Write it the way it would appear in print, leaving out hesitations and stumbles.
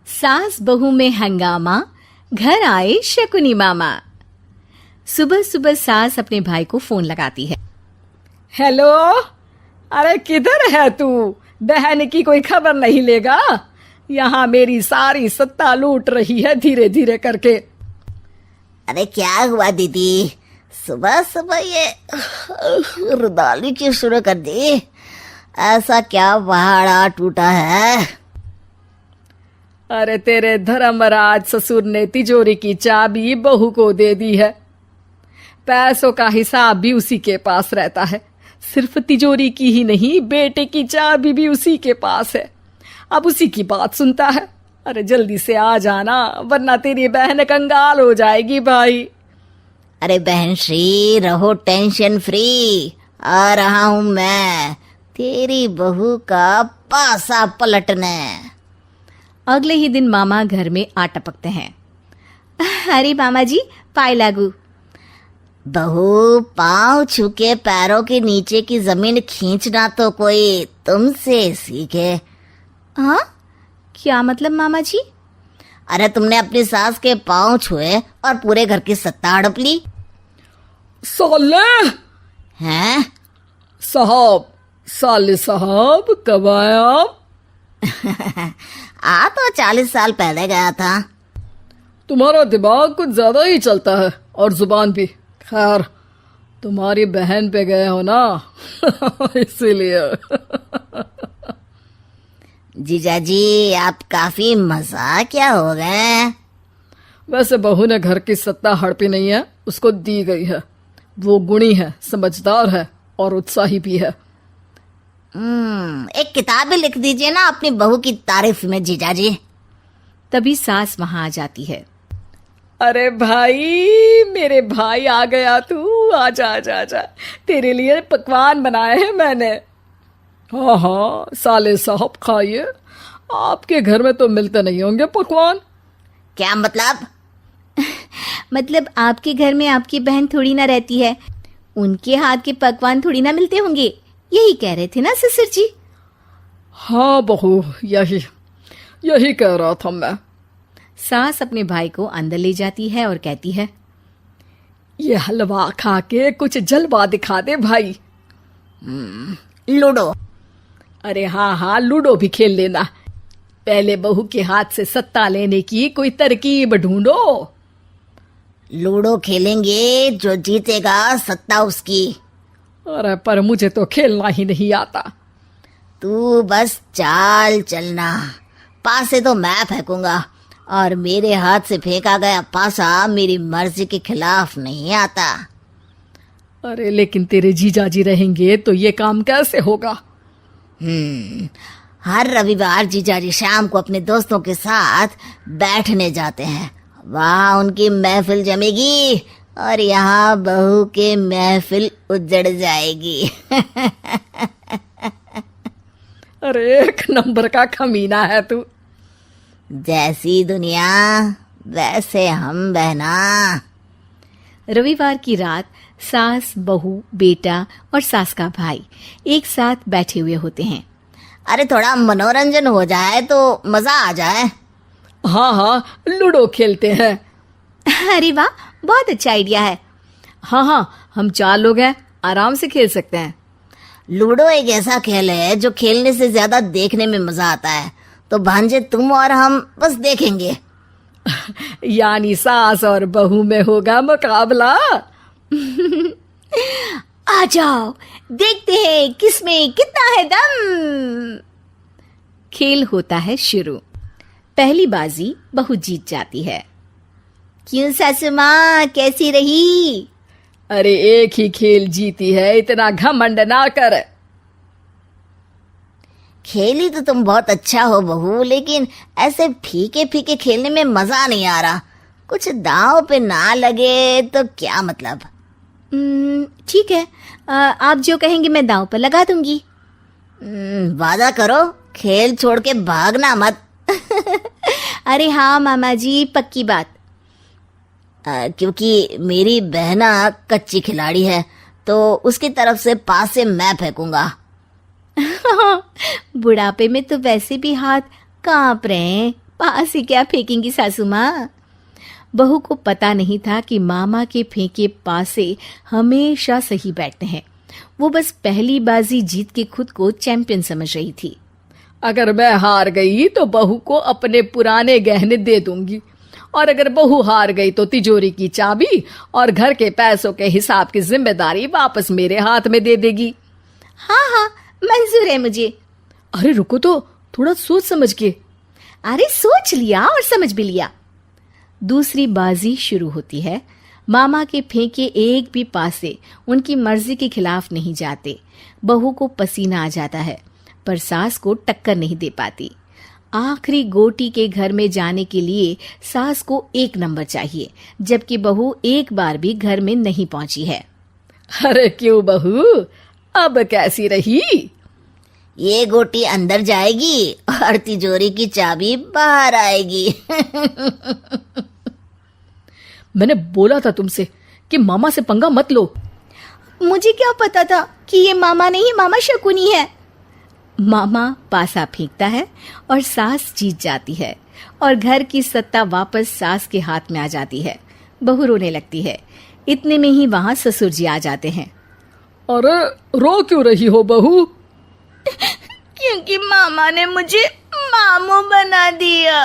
सास बहू में हंगामा, घर आए शकुनी मामा। सुबह सुबह सास अपने भाई को फोन लगाती है। हेलो, अरे किधर है तू? बहन की कोई खबर नहीं लेगा? यहाँ मेरी सारी सत्ता लूट रही है धीरे धीरे करके। अरे क्या हुआ दीदी, सुबह सुबह ये रुदाली क्यों शुरू कर दी? ऐसा क्या पहाड़ा टूटा है? अरे तेरे धर्मराज ससुर ने तिजोरी की चाबी बहू को दे दी है। पैसों का हिसाब भी उसी के पास रहता है। सिर्फ तिजोरी की ही नहीं, बेटे की चाबी भी उसी के पास है। अब उसी की बात सुनता है। अरे जल्दी से आ जाना, वरना तेरी बहन कंगाल हो जाएगी भाई। अरे बहन श्री, रहो टेंशन फ्री। आ रहा हूं मैं, तेरी बहू का पासा पलटने। अगले ही दिन मामा घर में आ टपकते हैं। अरे मामा जी, पाए लागू। बहू, पाँव छूके पैरों के नीचे की जमीन खींचना तो कोई तुमसे सीखे। हाँ, क्या मतलब मामा जी? अरे तुमने अपनी सास के पाँव छुए और पूरे घर की सत्ता हड़प ली। साले हैं? साले साहब कब आए आप? आ तो 40 साल पहले गया था। तुम्हारा दिमाग कुछ ज्यादा ही चलता है और जुबान भी। खैर, तुम्हारी बहन पे गए हो ना इसीलिए। जीजाजी, आप काफी मजाकिया हो गए। वैसे बहू ने घर की सत्ता हड़पी नहीं है, उसको दी गई है। वो गुणी है, समझदार है और उत्साही भी है। एक किताब भी लिख दीजिए ना अपनी बहू की तारीफ में जीजाजी। तभी सास वहां आ जाती है। अरे भाई, मेरे भाई आ गया तू। आजा आजा आजा, तेरे लिए पकवान बनाए हैं मैंने। हाँ हाँ साले साहब, खाइए। आपके घर में तो मिलते नहीं होंगे पकवान। क्या मतलब? मतलब आपके घर में आपकी बहन थोड़ी ना रहती है, उनके हाथ के पकवान थोड़ी ना मिलते होंगे, यही कह रहे थे ना ससुर जी? हाँ बहू, यही कह रहा था मैं। सास अपने भाई को अंदर ले जाती है और कहती है, ये हलवा खा के कुछ जलवा दिखा दे भाई। लूडो। अरे हाँ हाँ, लूडो भी खेल लेना। पहले बहू के हाथ से सत्ता लेने की कोई तरकीब ढूंढो। लूडो खेलेंगे, जो जीतेगा सत्ता उसकी। अरे पर मुझे तो खेलना ही नहीं आता। तू बस चाल चलना, पासे तो मैं फेंकूंगा और मेरे हाथ से फेंका गया पासा मेरी मर्जी के खिलाफ नहीं आता। अरे लेकिन तेरे जीजाजी रहेंगे तो ये काम कैसे होगा? हर रविवार जीजाजी शाम को अपने दोस्तों के साथ बैठने जाते हैं। वहाँ उनकी महफिल जमेगी और यहाँ बहू के महफिल उजड़ जाएगी। अरे एक नंबर का कमीना है तू। जैसी दुनिया वैसे हम बहना। रविवार की रात सास, बहू, बेटा और सास का भाई एक साथ बैठे हुए होते हैं। अरे थोड़ा मनोरंजन हो जाए तो मजा आ जाए। हाँ हाँ, लूडो खेलते हैं। अरे वाह, बहुत अच्छा आइडिया है। हाँ हाँ, हम 4 लोग हैं, आराम से खेल सकते हैं। लूडो एक ऐसा खेल है जो खेलने से ज्यादा देखने में मजा आता है। तो भांजे तुम और हम बस देखेंगे। यानी सास और बहू में होगा मुकाबला। आ जाओ, देखते हैं किसमें कितना है दम। खेल होता है शुरू। पहली बाजी बहू जीत जाती है। क्यों सासू माँ, कैसी रही? अरे एक ही खेल जीती है, इतना घमंड ना कर। खेली तो तुम बहुत अच्छा हो बहू, लेकिन ऐसे फीके फीके खेलने में मजा नहीं आ रहा। कुछ दांव पे ना लगे तो क्या मतलब? ठीक है, आप जो कहेंगे मैं दांव पर लगा दूंगी। वादा करो, खेल छोड़ के भागना मत। अरे हाँ मामा जी, पक्की बात। क्योंकि मेरी बहना कच्ची खिलाड़ी है, तो उसकी तरफ से पास से मैं फेंकूंगा। बुढ़ापे में तो वैसे भी हाथ कांप रहे हैं, पास ही क्या फेंकेंगी सासू माँ। बहू को पता नहीं था कि मामा के फेंके पासे हमेशा सही बैठते हैं। वो बस पहली बाजी जीत के खुद को चैंपियन समझ रही थी। अगर मैं हार गई तो बहू को अपने पुराने गहने दे दूंगी, और अगर बहू हार गई तो तिजोरी की चाबी और घर के पैसों के हिसाब की जिम्मेदारी वापस मेरे हाथ में दे देगी। हाँ हाँ, मंजूर है मुझे। अरे रुको तो, थोड़ा सोच समझ के। अरे सोच लिया और समझ भी लिया। दूसरी बाजी शुरू होती है। मामा के फेंके एक भी पासे उनकी मर्जी के खिलाफ नहीं जाते। बहू को पसीना आ जाता है, पर सास को टक्कर नहीं दे पाती। आखिरी गोटी के घर में जाने के लिए सास को 1 नंबर चाहिए, जबकि बहू एक बार भी घर में नहीं पहुंची है। अरे क्यों बहू, अब कैसी रही? ये गोटी अंदर जाएगी और तिजोरी की चाबी बाहर आएगी। मैंने बोला था तुमसे कि मामा से पंगा मत लो। मुझे क्या पता था कि ये मामा नहीं, मामा शकुनी है। मामा पासा फेंकता है और सास जीत जाती है और घर की सत्ता वापस सास के हाथ में आ जाती है। बहू रोने लगती है। इतने में ही वहां ससुर जी आ जाते हैं। अरे रो क्यों रही हो बहू? क्योंकि मामा ने मुझे मामू बना दिया।